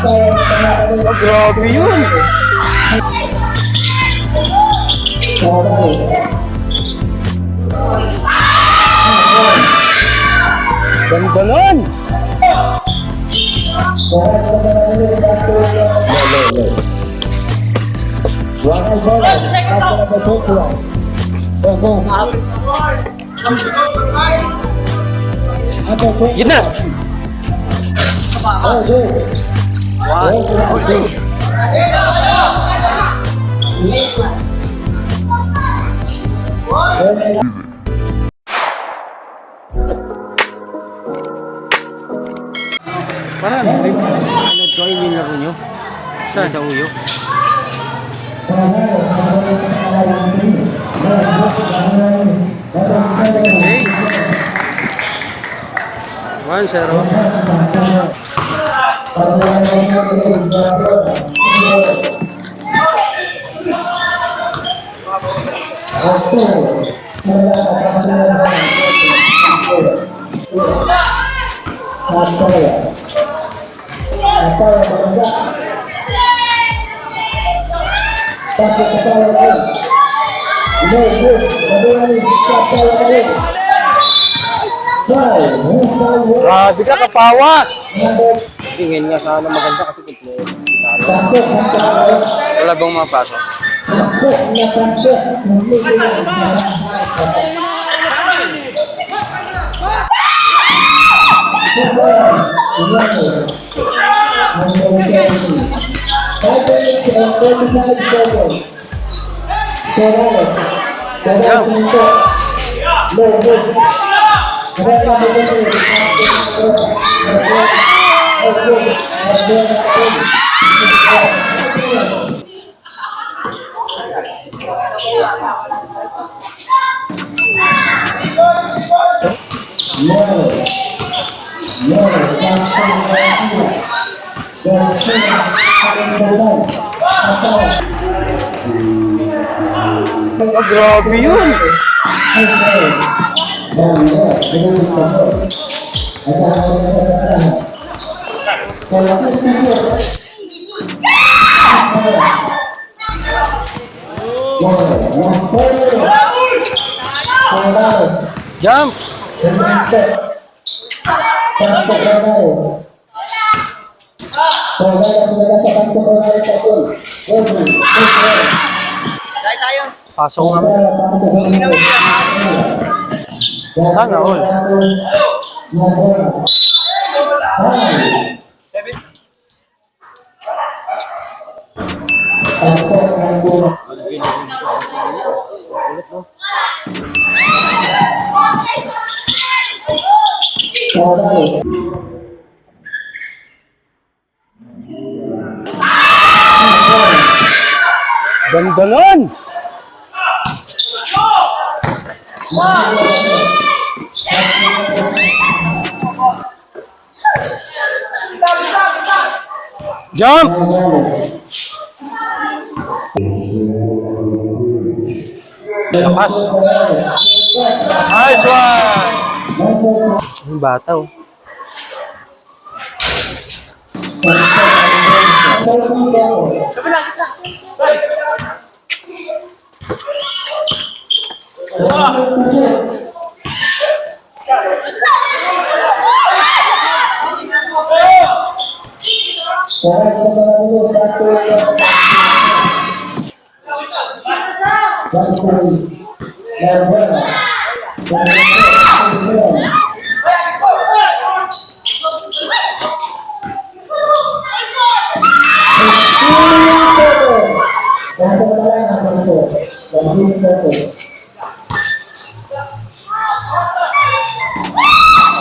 Oh, grabe yun. Ganda nun. Yun na. Parang join yung laro nyo sa uyo. Okay. 1-0. Grabe ka kapawa! Tingin nga sana maganda kasi kompleto. Wala bang mapasok? Oh, grabe yun. Jump. Pasok nga. Sana all. Ganda nun! Jump! Lakas! Nice one! Yung bata oh.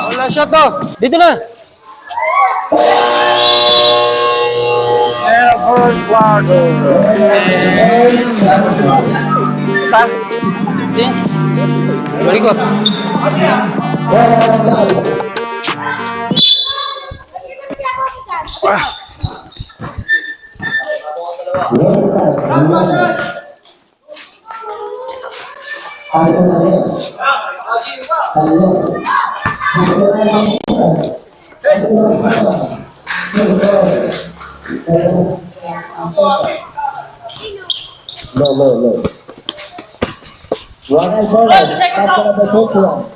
Wala shot to. Dito na. Air Force Wago. Start. Balikot. Low. One eye forward. After number 21.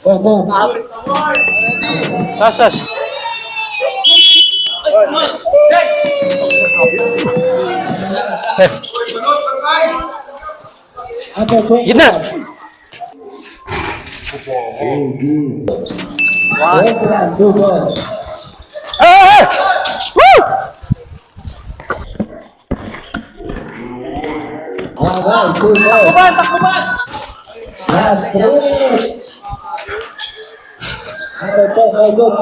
Go. Tas. After 21. Gitna. Two balls. Woo! Alright, two balls. Last three. Number 10, very good.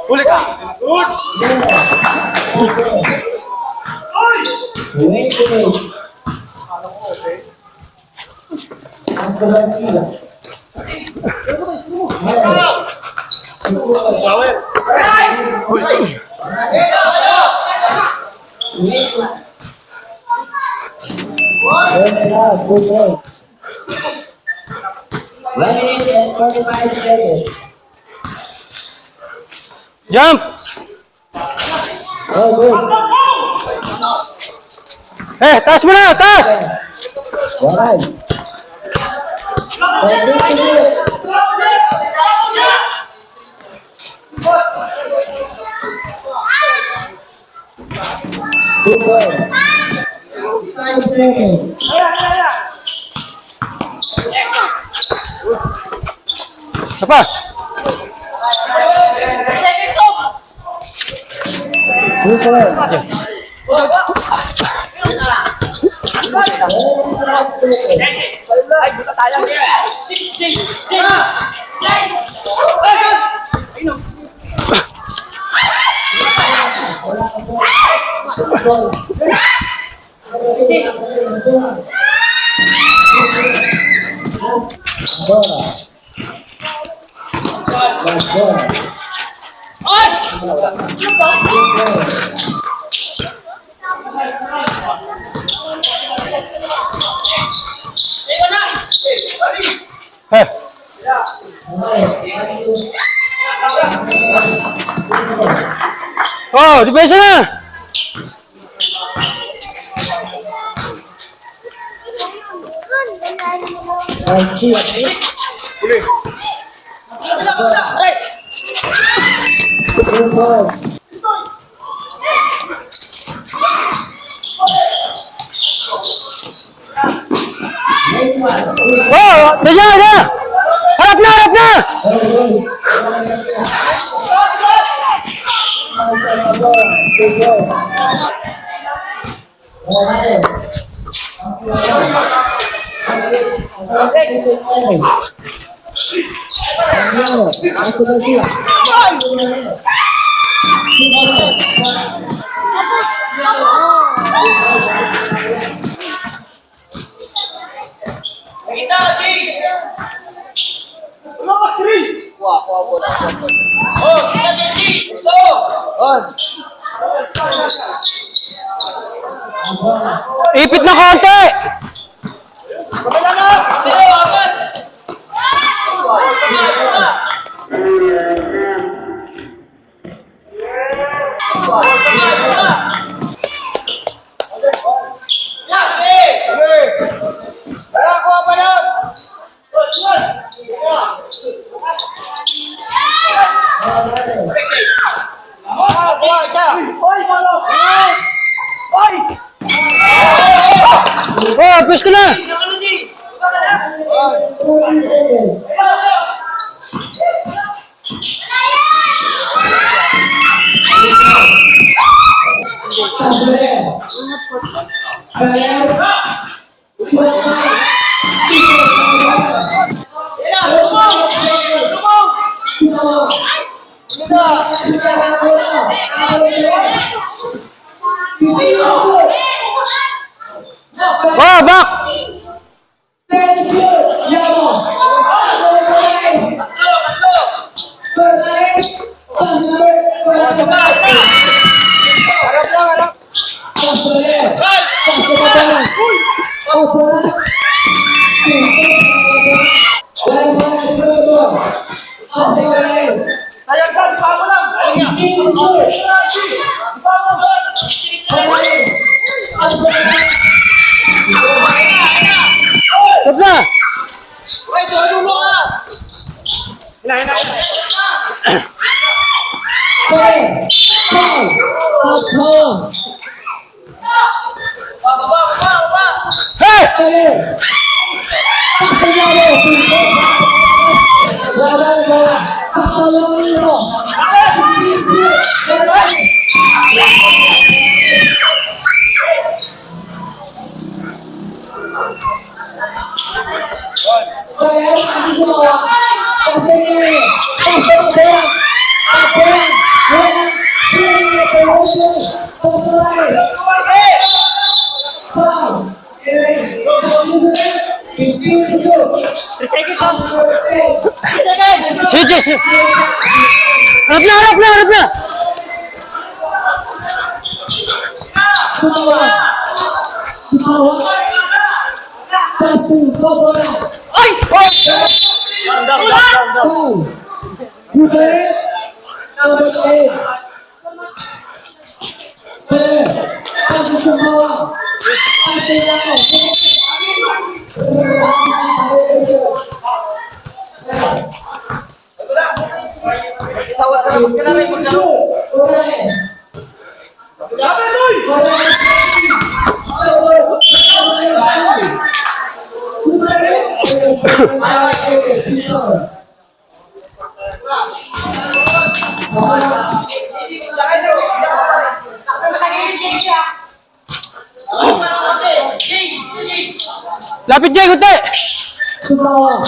Huli ka. Jump. Tas mo na, tas. Apa? Oh, depensa na. Oh, na. Harap na. Ipit na konti. Oh, pwes ka na. Oh, back. Stop na! Hey! Sige, sige. Harap na, harap na! Ay! Isawat sa labas ka na rin maglaro. Lapit Jay, kunti!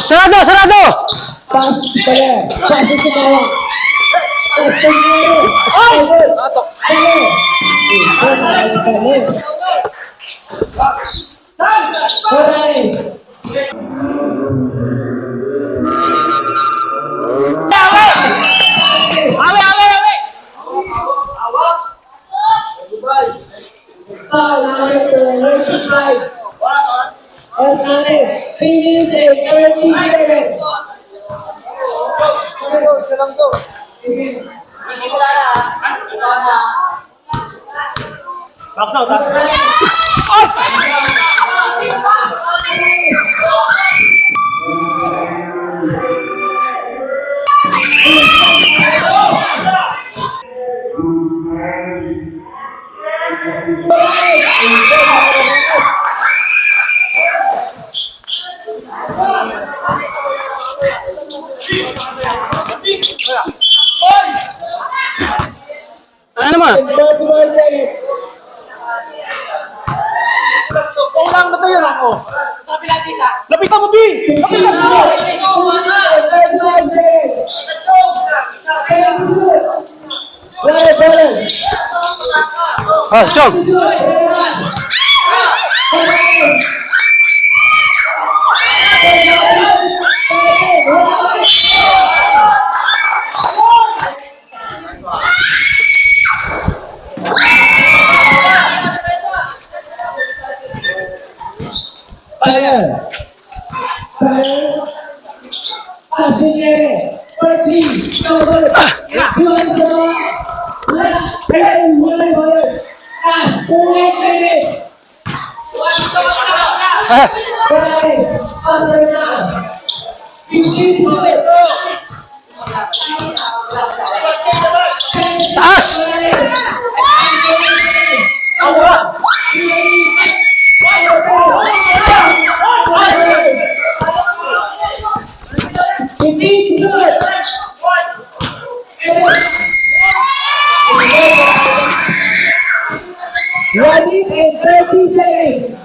Sarado, sarado! Isa lang to. Ano naman? Ulang na tayo lang, oh. Lapitan mo, B! Lapitan mo! Ah, Chong! Taas! Ready in 30 seconds.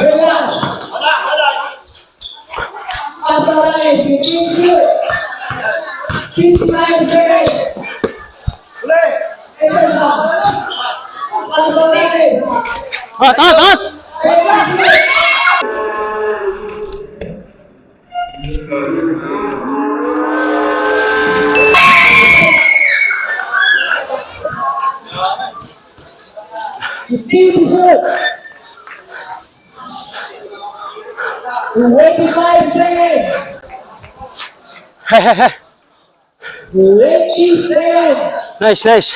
Relax. Authorized. 59 seconds. Authorized. At, at, at! Twenty-five seconds. Hehehe. 20 seconds. Nice, nice.